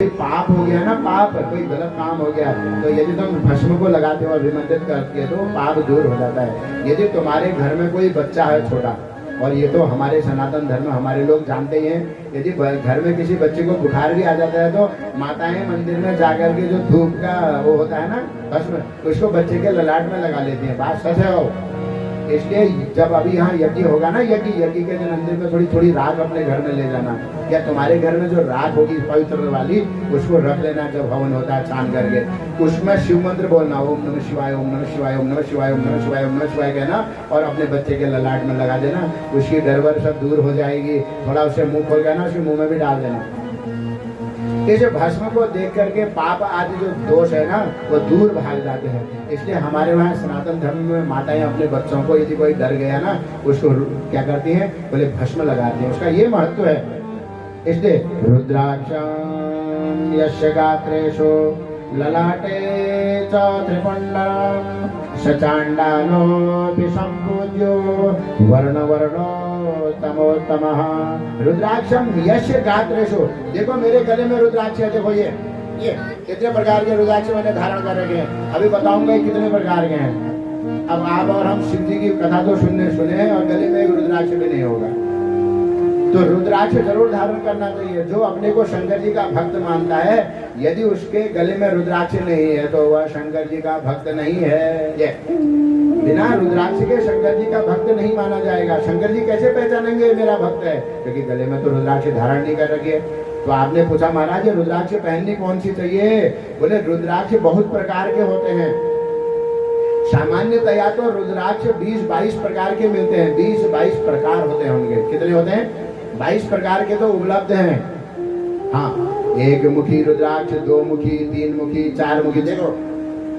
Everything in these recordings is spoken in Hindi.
पाप हो गया ना, पाप कोई गलत काम हो गया, तो यदि तुम भस्म को लगाते हो, अभिमंत्रित करते हो, तो पाप दूर हो जाता है। यदि तुम्हारे घर में कोई बच्चा है छोटा, और ये तो हमारे सनातन धर्म हमारे लोग जानते ही हैं, यदि घर में किसी बच्चे को बुखार भी आ जाता है तो माताएं मंदिर में जाकर के जो धूप का वो होता है ना भस्म, उसको बच्चे के ललाट में लगा लेती हैं। बात सच है वो। इसलिए जब अभी यहाँ यज्ञ होगा ना, यज्ञ के दिन मंदिर में थोड़ी थोड़ी राख अपने घर में ले जाना, या तुम्हारे घर में जो राख होगी पवित्र वाली उसको रख लेना। जब हवन होता है छान करके, उसमें शिव मंत्र बोलना, ओम नमः शिवाय, ओम नमः शिवाय, ओम नमः शिवाय, ओम नमः शिवाय, ओम नमः शिवाय कहना, और अपने बच्चे के ललाट में लगा देना। उसकी डरवर सब दूर हो जाएगी। थोड़ा उसे मुंह खोल गया ना, उसके मुंह में भी डाल देना। इस भस्म को देख करके पाप आदि जो दोष है ना वो दूर भाग जाते हैं। इसलिए हमारे वहाँ सनातन धर्म में माताएं अपने बच्चों को यदि कोई डर गया ना, उसको क्या करती हैं, बोले भस्म लगाती हैं। उसका ये महत्व है। इसलिए रुद्राक्षं यस्य गात्रेषु ललाटे च त्रिपुण्डरं सचाण्डालोऽपि सम्पूज्यो वर्णवर्णो तमोत्तमः। रुद्राक्षम यस्य गात्रेषु, देखो मेरे गले में रुद्राक्ष है, देखो ये कितने प्रकार के रुद्राक्ष मैंने धारण कर रखे हैं। अभी बताऊंगा कितने प्रकार के हैं। अब आप और हम शिव जी की कथा तो सुने और गले में एक रुद्राक्ष भी नहीं होगा, तो रुद्राक्ष जरूर धारण करना चाहिए। जो अपने को शंकर जी का भक्त मानता है, यदि उसके गले में रुद्राक्ष नहीं है तो वह शंकर जी का भक्त नहीं है। ये बिना रुद्राक्ष के शंकर जी का भक्त नहीं माना जाएगा। शंकर जी कैसे पहचानेंगे मेरा भक्त है, क्योंकि गले में तो रुद्राक्ष धारण नहीं कर रखी है। तो आपने पूछा महाराज रुद्राक्ष पहननी कौन सी चाहिए, बोले रुद्राक्ष बहुत प्रकार के होते हैं। सामान्यतया तो रुद्राक्ष 20-22 प्रकार के मिलते हैं। 20-22 प्रकार होते होंगे। कितने होते हैं? 22 प्रकार के तो उपलब्ध हैं। हाँ, एक मुखी रुद्राक्ष, 2 मुखी, 3 मुखी, 4 मुखी। देखो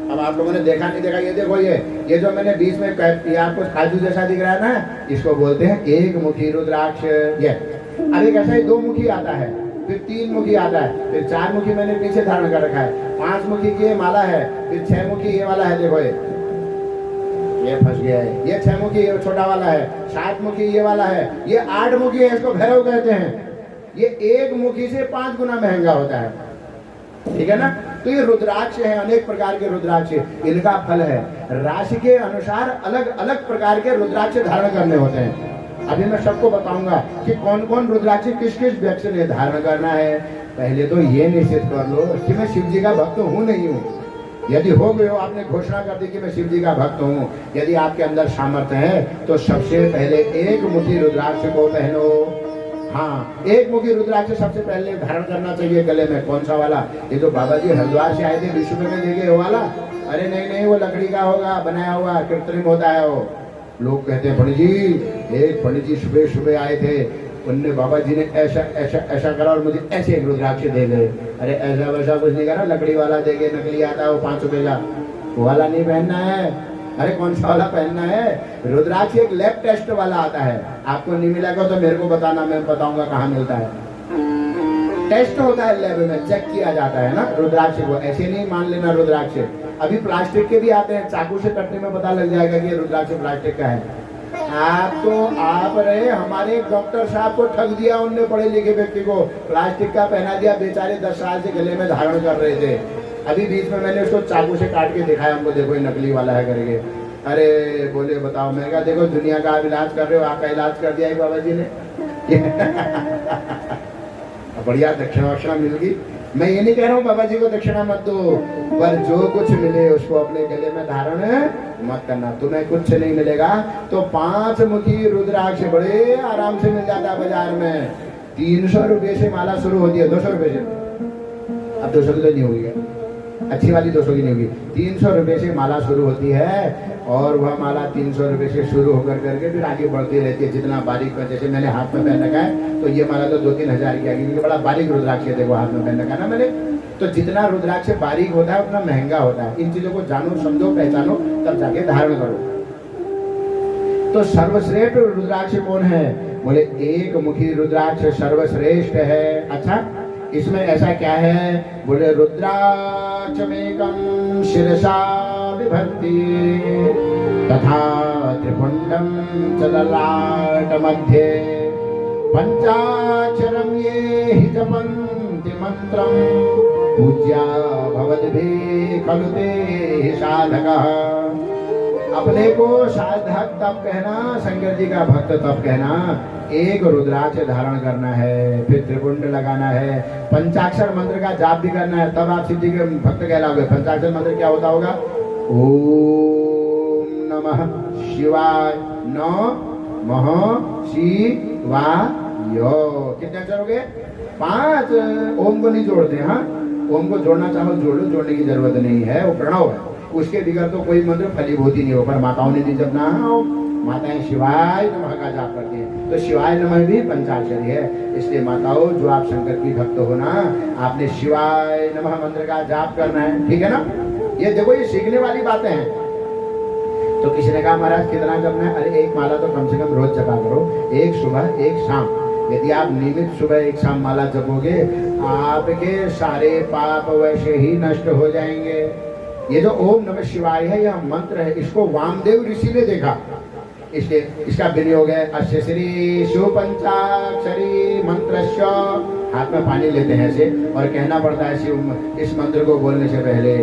अब आप लोगों ने देखा नहीं देखा, ये देखो ये जो मैंने बीच में आपको काजू जैसा दिख रहा है ना, इसको बोलते हैं एक मुखी रुद्राक्ष। ये अब एक ऐसा ही 2 मुखी आता है, फिर 3 मुखी आता है, फिर 4 मुखी मैंने पीछे धारण कर रखा है, 5 मुखी की ये माला है, फिर 6 मुखी ये वाला है। देखो ये फंस गया है। ये 6 मुखी ये छोटा वाला है, 7 मुखी ये वाला है, ये 8 मुखी है, इसको भैरव कहते हैं। ये 1 मुखी से 5 गुना महंगा होता है। ठीक है ना। तो ये रुद्राक्ष है, अनेक प्रकार के रुद्राक्ष, इनका फल है राशि के अनुसार अलग अलग प्रकार के रुद्राक्ष धारण करने होते हैं। अभी मैं सबको बताऊंगा कि कौन कौन रुद्राक्ष किस किस व्यक्ति ने धारण करना है। पहले तो ये निश्चित कर लो कि मैं शिव जी का भक्त हूँ नहीं हूँ। यदि हो गए हो, आपने घोषणा कर दी कि मैं शिव जी का भक्त हूँ, यदि आपके अंदर सामर्थ्य है तो सबसे पहले 1 मुखी रुद्राक्ष को पहनो। हाँ, 1 मुखी रुद्राक्ष सबसे पहले धारण करना चाहिए गले में। कौन सा वाला? ये जो बाबा जी हरिद्वार से आए थे विश्व में देखे वो वाला? अरे नहीं, वो लकड़ी का होगा, बनाया हुआ, कृत्रिम होता है वो। लोग कहते हैं पंडित जी, एक पंडित जी सुबह आए थे, उनने बाबा जी ने ऐसा करा और मुझे ऐसे एक रुद्राक्ष दे गए। अरे ऐसा वैसा कुछ नहीं करा, लकड़ी वाला दे गए, नकली आता है वो 5 रुपए का, वो वाला नहीं पहनना है। अरे कौन सा वाला पहनना है? रुद्राक्ष एक लैब टेस्ट वाला आता है। आपको नहीं मिलेगा तो मेरे को बताना, मैं बताऊंगा कहाँ मिलता है। टेस्ट होता है लैब में, चेक किया जाता है ना रुद्राक्ष को। ऐसे नहीं मान लेना रुद्राक्ष। अभी प्लास्टिक के भी आते हैं, चाकू से कटने में पता लग जाएगा कि रुद्राक्ष प्लास्टिक का है। आप रहे हमारे डॉक्टर साहब को ठग दिया उनने, पढ़े लिखे व्यक्ति को प्लास्टिक का पहना दिया। बेचारे 10 साल से गले में धारण कर रहे थे। अभी बीच में मैंने उसको चाकू से काट के दिखाया, हमको देखो ये नकली वाला है करके। अरे बोले बताओ, मैं कहा देखो दुनिया का आप इलाज कर रहे हो, आपका इलाज कर दिया है बाबा जी ने। बढ़िया दक्षिणा मिल गई। मैं ये नहीं कह रहा हूँ बाबा जी को दक्षिणा मत दो, पर जो कुछ मिले उसको अपने गले में धारण मत करना। तुम्हें कुछ नहीं मिलेगा तो 5 मुखी रुद्राक्ष बड़े आराम से मिल जाता है बाजार में। 300 रुपये से माला शुरू होती है, 200 रुपये से। अब 200 की तो नहीं होगी, अच्छी वाली 200 की नहीं होगी। 300 रुपये से माला शुरू होती है, और वह माला 300 रुपये से शुरू होकर करके फिर आगे बढ़ती रहती है। जितना बारीक में, जैसे मैंने हाथ में पहन रखा है, तो ये माला तो 2-3 हजार की आएगी, क्योंकि बड़ा बारीक रुद्राक्ष है। देखो हाथ में पहन रखा है ना मैंने। तो जितना रुद्राक्ष बारीक होता है उतना महंगा होता है। इन चीजों को जानो, समझो, पहचानो, तब जाके धारण करो। तो सर्वश्रेष्ठ रुद्राक्ष कौन है? बोले 1 मुखी रुद्राक्ष सर्वश्रेष्ठ है। अच्छा, इसमें ऐसा क्या है? बोले रुद्राक्षमेकं शिरसा विभर्ति तथा त्रिपुंडम च ललाट मध्ये पंचाक्षरम ये हि जपन्ति मंत्रम पूज्या भवद्भिः खलु ते साधकः। अपने को साधक तब कहना, शंकर जी का भक्त तब कहना। एक रुद्राक्ष धारण करना है, फिर त्रिपुंड लगाना है, पंचाक्षर मंत्र का जाप भी करना है, तब आप शिव जी के भक्त कहलाओगे। पंचाक्षर मंत्र क्या होता होगा? ओम नमः शिवाय, नमः शिवाय। कितने अक्षर हो गए? 5। ओम को नहीं जोड़ते। हाँ, ओम को जोड़ना चाहो जोड़ लो, जोड़ने की जरूरत नहीं है, वो प्रणव है, उसके बिगड़ तो कोई मंत्र फलीभूति नहीं हो। पर माताओं ने जब ना माताएं शिवाय नमः का जाप करती हैं, तो शिवाय नमः भी पंचाक्षरी है। इसलिए माताओं, जो आप शंकर की भक्त हो ना, आपने शिवाय नमः मंत्र का जाप करना है, ठीक है ना? ये देखो, ये सीखने वाली बातें हैं। तो किसी ने कहा महाराज कितना जपना है? अरे एक माला तो कम से कम रोज जपा करो, एक सुबह एक शाम। यदि आप नियमित सुबह एक शाम माला जपोगे, आपके सारे पाप वैसे ही नष्ट हो जाएंगे। ये जो ओम नमः शिवाय है, यह मंत्र है, इसको वामदेव ऋषि ने देखा, इसलिए इसका विनियोग है अस्य श्री शिव पंचाक्षरी मंत्रस्य। हाथ में पानी लेते हैं ऐसे और कहना पड़ता है शिव, इस मंत्र को बोलने से पहले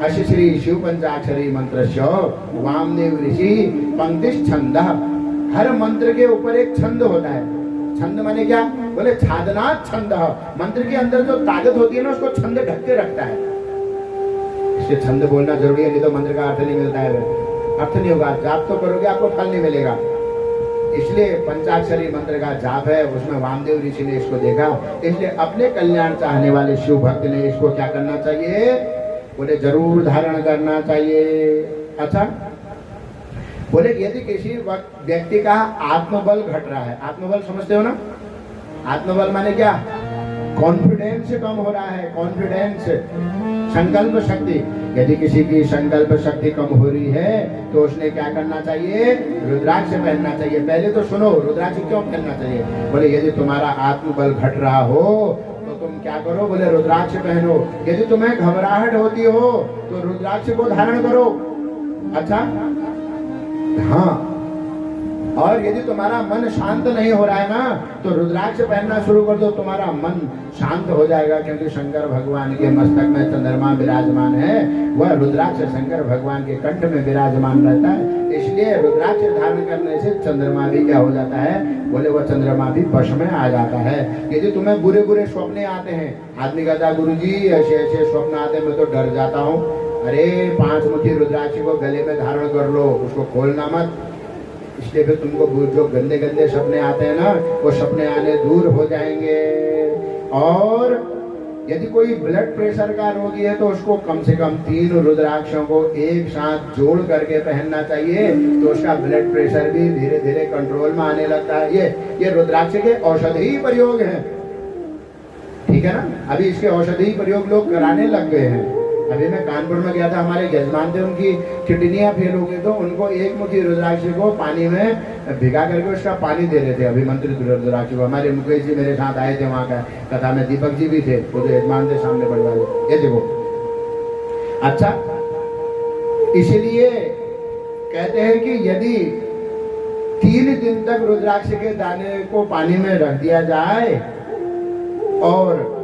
अस्य श्री शिव पंचाक्षरी मंत्रस्य वामदेव ऋषि पंक्ति छंद। हर मंत्र के ऊपर एक छंद होता है। छंद माने क्या? बोले छादनात् छंद। मंत्र के अंदर जो ताकत होती है ना, उसको छंद ढक के रखता है। इसलिए छंद बोलना जरूरी है, नहीं तो मंत्र का अर्थ नहीं मिलता है, अर्थ नहीं होगा। जाप तो करोगे, आपको फल नहीं मिलेगा। इसलिए पंचाक्षरी मंत्र का जाप है, उसमें वामदेव ऋषि ने इसको देखा। इसलिए अपने कल्याण चाहने वाले शिव भक्त ने इसको क्या करना चाहिए? बोले जरूर धारण करना चाहिए। अच्छा, बोले यदि किसी व्यक्ति का आत्मबल घट रहा है, आत्मबल समझते हो ना? आत्मबल माने क्या? कॉन्फिडेंस कम हो रहा है, कॉन्फिडेंस, संकल्प शक्ति। यदि किसी की संकल्प शक्ति कम हो रही है तो उसने क्या करना चाहिए? रुद्राक्ष पहनना चाहिए। पहले तो सुनो, रुद्राक्ष क्यों पहनना चाहिए? बोले यदि तुम्हारा आत्मबल घट रहा हो तो तुम क्या करो? बोले रुद्राक्ष पहनो। यदि तुम्हें घबराहट होती हो तो रुद्राक्ष को धारण करो। अच्छा, हाँ, और यदि तुम्हारा मन शांत नहीं हो रहा है ना, तो रुद्राक्ष पहनना शुरू कर दो, तुम्हारा मन शांत हो जाएगा। क्योंकि शंकर भगवान के मस्तक में चंद्रमा विराजमान है, वह रुद्राक्ष शंकर भगवान के कंठ में विराजमान रहता है। इसलिए रुद्राक्ष धारण करने से चंद्रमा भी क्या हो जाता है? बोले वह चंद्रमा भी वश में आ जाता है। यदि तुम्हें बुरे बुरे स्वप्न आते हैं, आदमी कहता गुरुजी ऐसे ऐसे स्वप्न आते हैं, मैं तो डर जाता हूँ। अरे 5 मुट्ठी रुद्राक्ष को गले में धारण कर लो, उसको खोलना मत। इसलिए फिर तुमको जो गंदे गंदे सपने आते हैं ना, वो सपने आने दूर हो जाएंगे। और यदि कोई ब्लड प्रेशर का रोगी है तो उसको कम से कम 3 रुद्राक्षों को एक साथ जोड़ करके पहनना चाहिए, तो उसका ब्लड प्रेशर भी धीरे धीरे कंट्रोल में आने लगता है। ये रुद्राक्ष के औषधि प्रयोग हैं, ठीक है ना? अभी इसके औषधि प्रयोग लोग कराने लग गए हैं। अभी मैं कानपुर में गया था, हमारे यजमान थे, उनकी किडनियां फेल हो गई, तो उनको एक मुट्ठी रुद्राक्ष को पानी में भिगा करके उसका पानी दे रहे थे, अभिमंत्रित रुद्राक्ष को। हमारे मुकेश जी मेरे साथ आए थे वहाँ का कथा में, दीपक जी भी थे, वो तो यजमान थे सामने बड़े वाले। ये देखो, अच्छा, इसलिए कहते हैं कि यदि 3 दिन तक रुद्राक्ष के दाने को पानी में रख दिया जाए और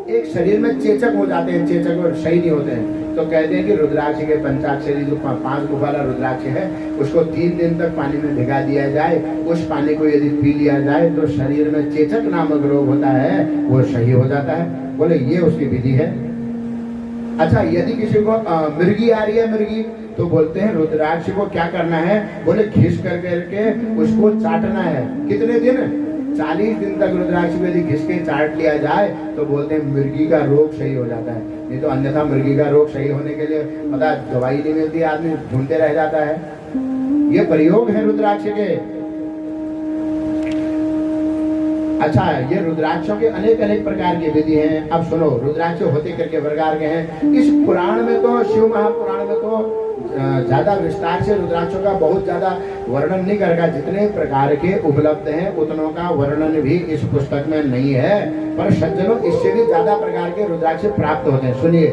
एक शरीर में चेचक हो जाते हैं, चेचक और सही नहीं होते हैं, तो कहते हैं कि रुद्राक्ष के पंचाक्षरी जो 5 मुख वाला रुद्राक्ष है, उसको 3 दिन तक पानी में भिगा दिया जाए। उस पानी को यदि पी लिया जाए तो शरीर में चेचक नामक रोग होता है, वो सही हो जाता है। बोले ये उसकी विधि है। अच्छा, यदि किसी को मिर्गी आ रही है, मिर्गी, तो बोलते हैं रुद्राक्ष को क्या करना है? बोले घिस करके उसको चाटना है। कितने दिन? 40 दिन तक रुद्राक्ष को यदि घिस के चाट लिया जाए तो बोलते हैं मिर्गी का रोग सही हो जाता है। नहीं तो अन्यथा मिर्गी का रोग सही होने के लिए पता दवाई नहीं मिलती, आदमी ढूंढते रह जाता है। ये प्रयोग है रुद्राक्ष के। अच्छा, ये रुद्राक्षों के अनेक अनेक प्रकार की विधि हैं। अब सुनो, रुद्राक्ष होते करके प्रकार के हैं। इस पुराण में तो, शिव महापुराण में तो ज्यादा विस्तार से रुद्राक्षों का बहुत ज्यादा वर्णन नहीं करेगा। जितने प्रकार के उपलब्ध हैं उतनों का वर्णन भी इस पुस्तक में नहीं है, पर सज्जनों इससे भी ज्यादा प्रकार के रुद्राक्ष प्राप्त होते हैं। सुनिए,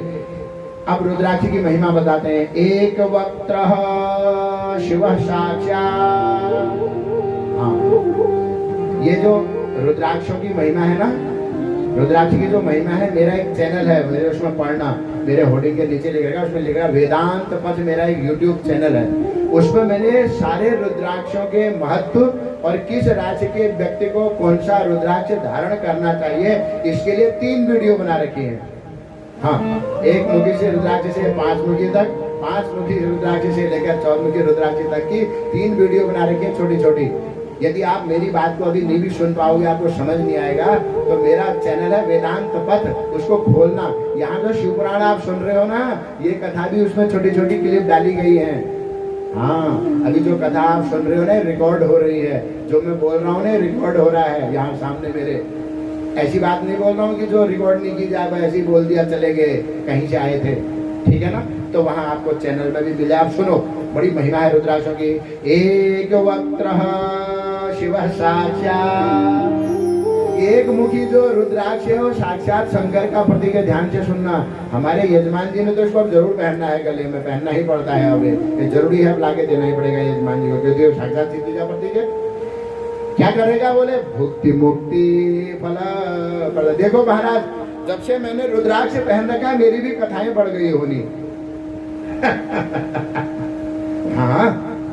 अब रुद्राक्ष की महिमा बताते हैं। एक वक्त्र शिव साक्षात्। हाँ, ये जो रुद्राक्षों की महिमा है ना, रुद्राक्ष की जो महिमा है, मेरा एक चैनल है, मेरे उसमें पढ़ना, मेरे होर्डिंग के नीचे लिख रहेगा, उसमें लिख रहा वेदांत पथ, मेरा एक यूट्यूब चैनल है। उसमें मैंने सारे रुद्राक्षों के महत्व और किस राशि के व्यक्ति को कौन सा रुद्राक्ष धारण करना चाहिए, इसके लिए 3 वीडियो बना रखी है। हाँ, 1 मुखी से रुद्राक्ष से 5 मुखी तक, 5 मुखी रुद्राक्ष से लेकर 14 मुखी रुद्राक्ष तक की 3 वीडियो बना रखी है, छोटी छोटी। यदि आप मेरी बात को अभी नहीं भी सुन पाओगे, आपको समझ नहीं आएगा, तो मेरा चैनल है वेदांत पथ, उसको खोलना। यहाँ जो शिवपुराण आप सुन रहे हो ना, ये कथा भी उसमें छोटी छोटी क्लिप डाली गई है। हाँ, अभी जो कथा आप सुन रहे हो ना, रिकॉर्ड हो रही है, जो मैं बोल रहा हूँ ना, रिकॉर्ड हो रहा है यहाँ सामने मेरे। ऐसी बात नहीं बोल रहा हूँ कि जो रिकॉर्ड नहीं की जाए, ऐसे ही बोल दिया चले गए, कहीं से आए थे, ठीक है ना। तो वहाँ आपको चैनल में भी मिले, आप सुनो, बड़ी महिमा है रुद्राक्षों की। एक वक्त्रः शिवः साक्षात्, एक मुखी जो रुद्राक्ष है वो साक्षात शंकर का प्रतीक है। ध्यान से सुनना, हमारे यजमान जी ने तो इसको अब जरूर पहनना है, गले में पहनना ही पड़ता है, अब ये जरूरी है, अब लाके देना ही पड़ेगा यजमान जी को, क्योंकि साक्षात सिद्धि का प्रतीक है। क्या करेगा बोले, भुक्ति मुक्ति फल। देखो महाराज, जब से मैंने रुद्राक्ष पहन रखा है, मेरी भी कथाएं बढ़ गई होनी। हाँ,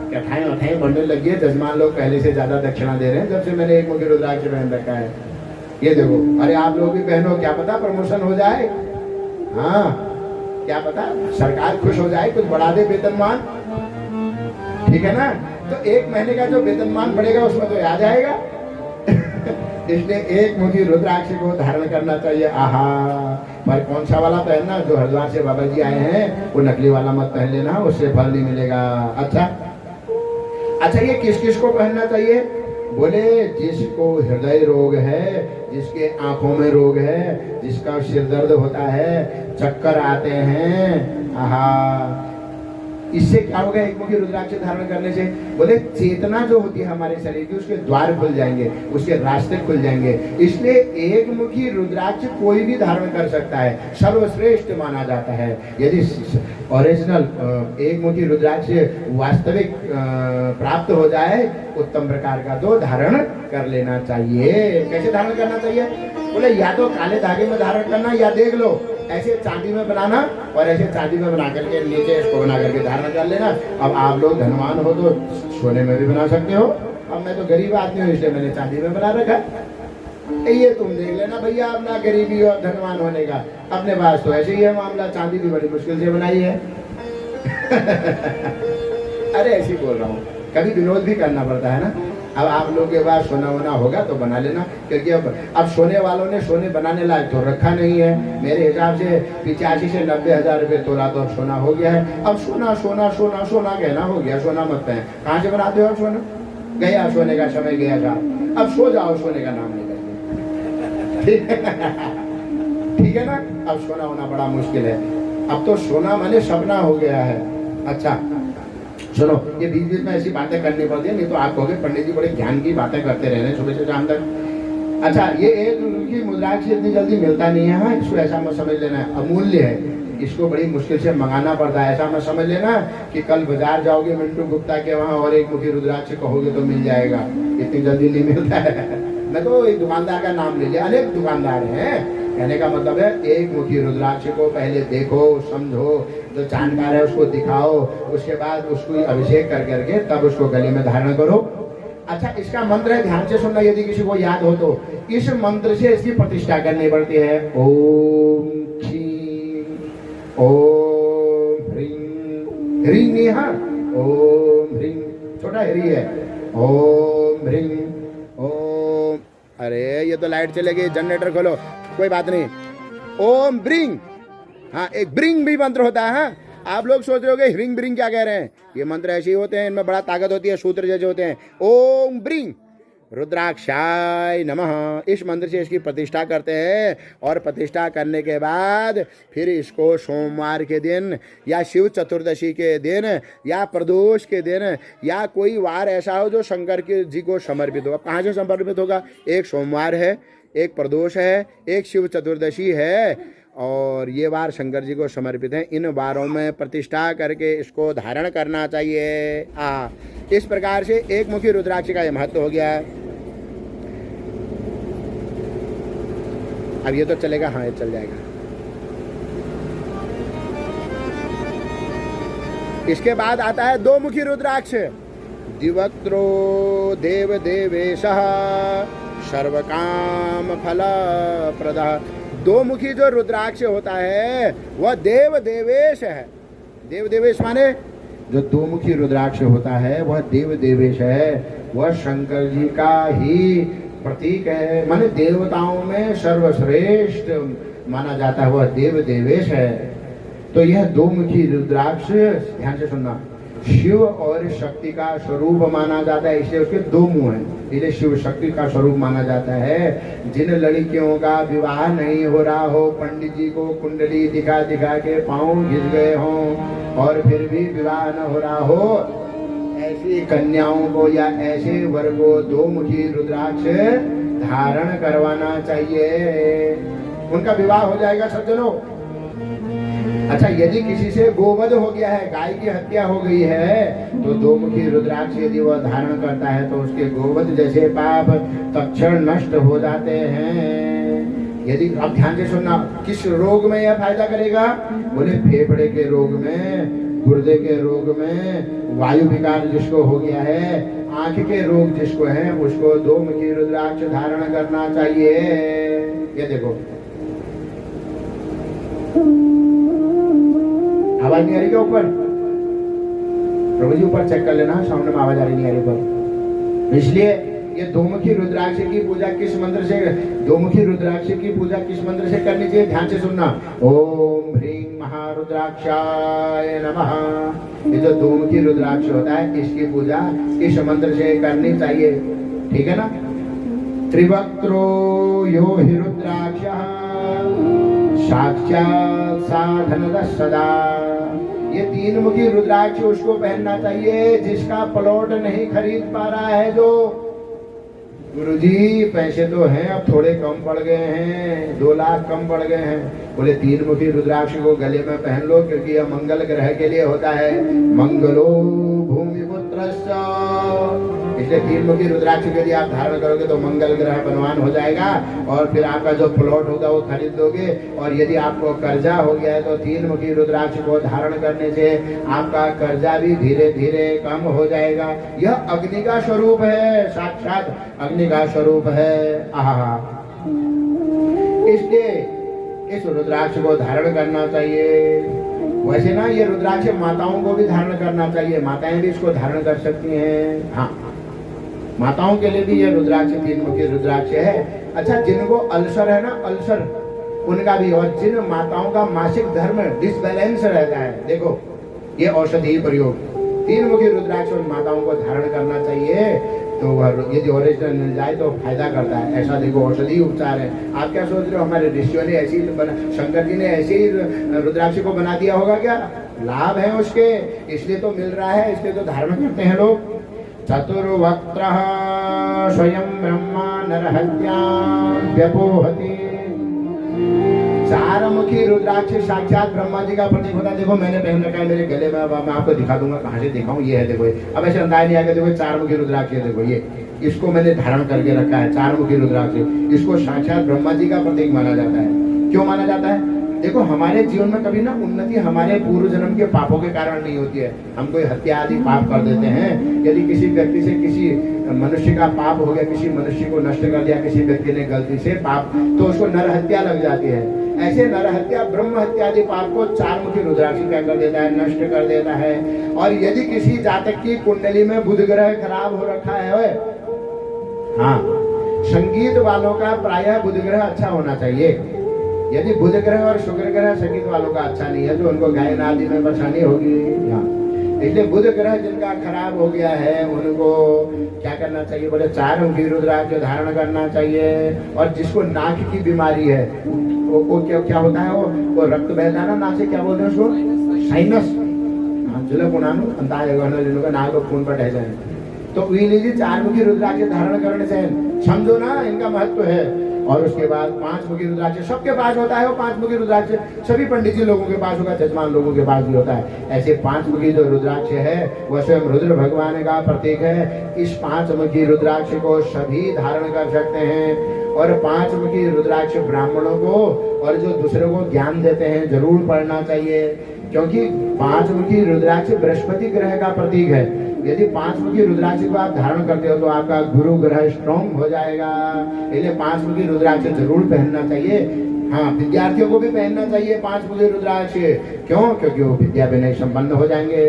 कथाएं बढ़ने लगी है, जजमान लोग पहले से ज्यादा दक्षिणा दे रहे हैं जब से मैंने 1 मुखी रुद्राक्ष पहन रखा है। ये देखो, अरे आप लोग भी पहनो, क्या पता प्रमोशन हो जाए। हाँ, क्या पता सरकार खुश हो जाए, कुछ बढ़ा दे वेतनमान, ठीक है ना। तो 1 महीने का जो वेतनमान बढ़ेगा उसमें तो आ जाएगा। इसलिए 1 मुखी रुद्राक्ष को धारण करना चाहिए। आहा, पर कौन सा वाला पहनना, जो हरिद्वार से बाबा जी आए हैं, वो नकली वाला मत पहन लेना, उससे फल नहीं मिलेगा। अच्छा, ये किस किस को पहनना चाहिए बोले, जिसको हृदय रोग है, जिसके आंखों में रोग है, जिसका सिर दर्द होता है, चक्कर आते हैं। आहा, इससे क्या होगा 1 मुखी रुद्राक्ष धारण करने से बोले, चेतना जो होती है हमारे शरीर की, उसके द्वार खुल जाएंगे, उसके रास्ते खुल जाएंगे। इसलिए 1 मुखी रुद्राक्ष कोई भी धारण कर सकता है, सर्वश्रेष्ठ माना जाता है। यदि ओरिजिनल 1 मुखी रुद्राक्ष वास्तविक प्राप्त हो जाए, उत्तम प्रकार का तो धारण कर लेना चाहिए। कैसे धारण करना चाहिए बोले, या तो काले धागे में धारण करना, या देख लो ऐसे चांदी में बनाना, और ऐसे चांदी में बना करके नीचे इसको बना करके धारण कर लेना। अब आप लोग धनवान हो तो सोने में भी बना सकते हो, अब मैं तो गरीब आदमी हूँ, इसलिए मैंने चांदी में बना रखा। ये तुम देख लेना भैया, अपना गरीबी और धनवान होने का, अपने पास तो ऐसे ही है मामला, चांदी भी बड़ी मुश्किल से बनाई है। अरे ऐसे ही बोल रहा हूँ, कभी विनोद भी करना पड़ता है ना। अब आप लोगों के पास सोना वोना होगा तो बना लेना, क्योंकि अब सोने वालों ने सोने बनाने लायक तो रखा नहीं है। मेरे हिसाब से 85 से 90 हजार रुपये तोला तो अब सोना हो गया है। अब सोना सोना सोना सोना कहना हो गया, सोना मत है। कहाँ से बनाते हो आप सोना? गया सोने का समय, गया था। अब सो जाओ, सोने का नाम नहीं लेंगे। ठीक है ना। अब सोना होना बड़ा मुश्किल है, अब तो सोना माने सपना हो गया है। अच्छा सुनो, ये बीच बीच में ऐसी बातें करनी पड़ती है, नहीं तो आप कहोगे पंडित जी बड़े ज्ञान की बातें करते रह रहे हैं सुबह से शाम तक। अच्छा, ये 1 रुपये मुद्राक्ष इतनी जल्दी मिलता नहीं है। हाँ, इसको ऐसा मत समझ लेना है, अमूल्य है, इसको बड़ी मुश्किल से मंगाना पड़ता है। ऐसा मत समझ लेना कि कल बाजार जाओगे मिंटू गुप्ता के वहाँ और 1 मुखी रुद्राक्ष कहोगे तो मिल जाएगा, इतनी जल्दी नहीं मिलता है। मैं तो एक दुकानदार का नाम ले लिया, अनेक दुकानदार हैं। कहने का मतलब है 1 मुखी रुद्राक्ष को पहले देखो, समझो, जो जानकार है उसको दिखाओ, उसके बाद उसको अभिषेक कर करके तब उसको गले में धारण करो। अच्छा, इसका मंत्र है, ध्यान से सुनना, यदि किसी को याद हो तो। इस मंत्र से इसकी प्रतिष्ठा करनी पड़ती है। ओम क्षीं ओम ह्रीं, ह्रीं नहीं, हाँ, ओम ह्रीं, छोटा ह्री है। ओम ह्रीं ओम, अरे ये तो लाइट चलेगी, जनरेटर खोलो, कोई बात नहीं। ओम ब्रिंग, हाँ, एक ब्रिंग भी मंत्र होता है। हाँ, आप लोग सोच रहे होगे रिंग ब्रिंग क्या कह रहे हैं, ये मंत्र ऐसे ही होते हैं, इनमें बड़ा ताकत होती है, सूत्र जैसे होते हैं। ओम ब्रिंग रुद्राक्षाय नमः, इस मंत्र से इसकी प्रतिष्ठा करते हैं। और प्रतिष्ठा करने के बाद फिर इसको सोमवार के दिन या शिव चतुर्दशी के दिन या प्रदोष के दिन या कोई वार ऐसा हो जो शंकर के जी को समर्पित हो। अब कहाँ से समर्पित होगा? एक सोमवार है, एक प्रदोष है, एक शिव चतुर्दशी है, और ये वार शंकर जी को समर्पित है। इन वारों में प्रतिष्ठा करके इसको धारण करना चाहिए। इस प्रकार से 1 मुखी रुद्राक्ष का यह महत्व हो गया। अब ये तो चलेगा, हाँ ये चल जाएगा। इसके बाद आता है दो मुखी रुद्राक्ष। दिवक्त्रो देव देवेशः सर्वकाम फल प्रदः। दो मुखी जो रुद्राक्ष होता है वह देव देवेश है। देव देवेश माने जो दो मुखी रुद्राक्ष होता है वह देव देवेश है, वह शंकर जी का ही प्रतीक है, माने देवताओं में सर्वश्रेष्ठ माना जाता है, वह देव देवेश है। तो यह दो मुखी रुद्राक्ष ध्यान से सुनना, शिव और शक्ति का स्वरूप माना जाता है, इसलिए उसके दो मुंह हैं, इसलिए शिव शक्ति का स्वरूप माना जाता है। जिन लड़कियों का विवाह नहीं हो रहा हो, पंडित जी को कुंडली दिखा दिखा के पांव घिस गए हों और फिर भी विवाह न हो रहा हो, ऐसी कन्याओं को या ऐसे वर को दो मुखी रुद्राक्ष धारण करवाना चाहिए, उनका विवाह हो जाएगा सज्जनों। अच्छा, यदि किसी से गोवध हो गया है, गाय की हत्या हो गई है, तो दो मुखी रुद्राक्ष यदि वह धारण करता है तो उसके गोवध जैसे पाप तत्क्षण नष्ट हो जाते हैं। यदि आप ध्यान से सुनना, किस रोग में यह फायदा करेगा? बोले फेफड़े के रोग में, गुर्दे के रोग में, वायु विकार जिसको हो गया है, आंख के रोग जिसको है, उसको दो मुखी रुद्राक्ष धारण करना चाहिए। ये देखो, आवाज नहीं आ रही क्या ऊपर? प्रभु जी ऊपर चेक कर लेना, साउंड में आवाज आ रही नहीं आ रही ऊपर। इसलिए ये दो मुखी रुद्राक्ष की पूजा किस मंत्र से, दो मुखी रुद्राक्ष की पूजा किस मंत्र से करनी चाहिए? ध्यान से सुनना, ओम ह्रीं महारुद्राक्षाय नमः। ये जो दो मुखी रुद्राक्ष होता है, इसकी पूजा इस मंत्र से करनी चाहिए, ठीक है ना? त्रिवक्त्रो यो हि रुद्राक्षः साक्षात् साधनतः सदा। ये तीन मुखी रुद्राक्ष उसको पहनना चाहिए जिसका प्लॉट नहीं खरीद पा रहा है। जो गुरुजी पैसे तो हैं, अब थोड़े कम पड़ गए हैं, 2 लाख कम पड़ गए हैं, बोले तीन मुखी रुद्राक्ष को गले में पहन लो, क्योंकि यह मंगल ग्रह के लिए होता है। मंगलो भूमिपुत्रस्य, इसलिए तीन मुखी रुद्राक्ष यदि आप धारण करोगे तो मंगल ग्रह बलवान हो जाएगा और फिर आपका जो प्लॉट होगा वो खरीद लोगे। और यदि आपको कर्जा हो गया है तो तीन मुखी रुद्राक्ष को धारण करने से आपका कर्जा भी धीरे धीरे कम हो जाएगा। यह अग्नि का स्वरूप है, साक्षात अग्नि का स्वरूप है। आहा, इसलिए इस रुद्राक्ष को धारण करना चाहिए। वैसे ना ये रुद्राक्ष माताओं को भी धारण करना चाहिए, माताएं भी इसको धारण कर सकती हैं। हाँ, माताओं के लिए भी ये रुद्राक्ष तीन मुखी रुद्राक्ष है। अच्छा, जिनको अल्सर है ना, अल्सर, उनका भी, और जिन माताओं का मासिक धर्म डिसबैलेंस रहता है, देखो ये औषधि प्रयोग तीन मुखी रुद्राक्ष उन माताओं को धारण करना चाहिए। तो यदि ओरिजिनल मिल जाए तो फायदा करता है। ऐसा देखो औषधि उपचार है। आप क्या सोच रहे हो हमारे ऋषियों ने ऐसी शंकर जी ने ऐसे ही रुद्राक्ष को बना दिया होगा क्या? लाभ है उसके, इसलिए तो मिल रहा है, इसलिए तो धारण करते हैं लोग। चतुर्वक्त्रः स्वयं ब्रह्मा नरहत्यां व्यपोहति। चार मुखी रुद्राक्ष साक्षात ब्रह्मा जी का प्रतीक होता है। देखो मैंने पहन रखा है मेरे गले में, मैं आपको दिखा दूंगा, कहाँ से दिखाऊं, ये है देखो। अब ऐसे अंदाज नहीं आएगा, देखो चार मुखी रुद्राक्ष है, देखो ये, इसको मैंने धारण करके रखा है, चार मुखी रुद्राक्ष। इसको साक्षात ब्रह्मा जी का प्रतीक माना जाता है। क्यों माना जाता है? देखो हमारे जीवन में कभी ना उन्नति हमारे पूर्व जन्म के पापों के कारण नहीं होती है। हम कोई हत्या आदि पाप कर देते हैं। यदि किसी व्यक्ति से किसी मनुष्य का पाप हो गया, किसी मनुष्य को नष्ट कर दिया किसी व्यक्ति ने गलती से पाप, तो उसको नर हत्या लग जाती है। ऐसे नर हत्या, ब्रह्म हत्या आदि पाप को चार मुखी रुद्राक्ष क्या कर देता है? नष्ट कर देता है। और यदि किसी जातक की कुंडली में बुध ग्रह खराब हो रखा है, हाँ, संगीत वालों का प्रायः बुध ग्रह अच्छा होना चाहिए। यदि बुध ग्रह और शुक्र ग्रह संगीत वालों का अच्छा नहीं है तो उनको गायन आदि में परेशानी होगी। इसलिए बुध ग्रह जिनका खराब हो गया है उनको क्या करना चाहिए? बोले चार मुखी रुद्राक्ष धारण करना चाहिए। और जिसको नाक की बीमारी है, वो क्या होता है, वो रक्त बहता है ना नाक से, क्या बोलते हैं उसको? साइनस। जुले पुणानु अंता नाक को खून पर ढह जाए तो लीजिए चार मुखी रुद्राक्ष धारण करने से, समझो ना इनका महत्व है। और उसके बाद 5 मुखी रुद्राक्ष सबके पास होता है। वो 5 मुखी रुद्राक्ष सभी पंडित जी लोगों के पास होगा, जजमान लोगों के पास भी होता है। ऐसे 5 मुखी जो रुद्राक्ष है वह स्वयं रुद्र भगवान का प्रतीक है। इस 5 मुखी रुद्राक्ष को सभी धारण कर सकते हैं और 5 मुखी रुद्राक्ष ब्राह्मणों को और जो दूसरों को ज्ञान देते हैं जरूर पढ़ना चाहिए, क्योंकि 5 मुखी रुद्राक्ष बृहस्पति ग्रह का प्रतीक है। यदि 5 मुखी रुद्राक्ष को आप धारण करते हो तो आपका गुरु ग्रह स्ट्रॉन्ग हो जाएगा। इसलिए 5 मुखी रुद्राक्ष जरूर पहनना चाहिए। हाँ, विद्यार्थियों को भी पहनना चाहिए 5 मुखी रुद्राक्ष। क्यों? क्योंकि वो विद्या विनय संपन्न हो जाएंगे।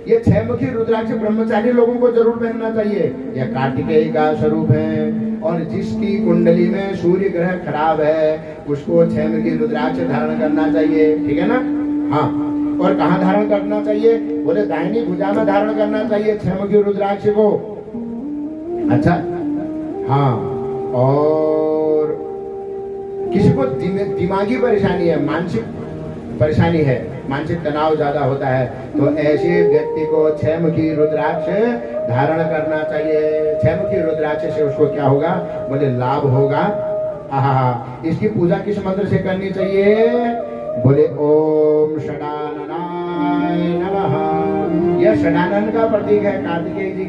ये 6 मुखी रुद्राक्ष ब्रह्मचारी लोगों को जरूर पहनना चाहिए। यह कार्तिकेय का स्वरूप है और जिसकी कुंडली में सूर्य ग्रह खराब है उसको 6 मुखी रुद्राक्ष धारण करना चाहिए। ठीक है ना? हाँ। और कहाँ धारण करना चाहिए? बोले दाहिनी भुजा में धारण करना चाहिए 6 मुखी रुद्राक्ष को। अच्छा, हाँ। और किसी को दिमागी परेशानी है, मानसिक परेशानी है, मानसिक तनाव ज्यादा होता है, तो ऐसे व्यक्ति को 6 मुखी रुद्राक्ष धारण करना चाहिए। 6 मुखी रुद्राक्ष से उसको क्या होगा? बोले लाभ होगा। इसकी पूजा किस मंत्र से करनी चाहिए? बोले ओम षडाननाय नमः। यह षडानन का प्रतीक है, कार्तिकेय जी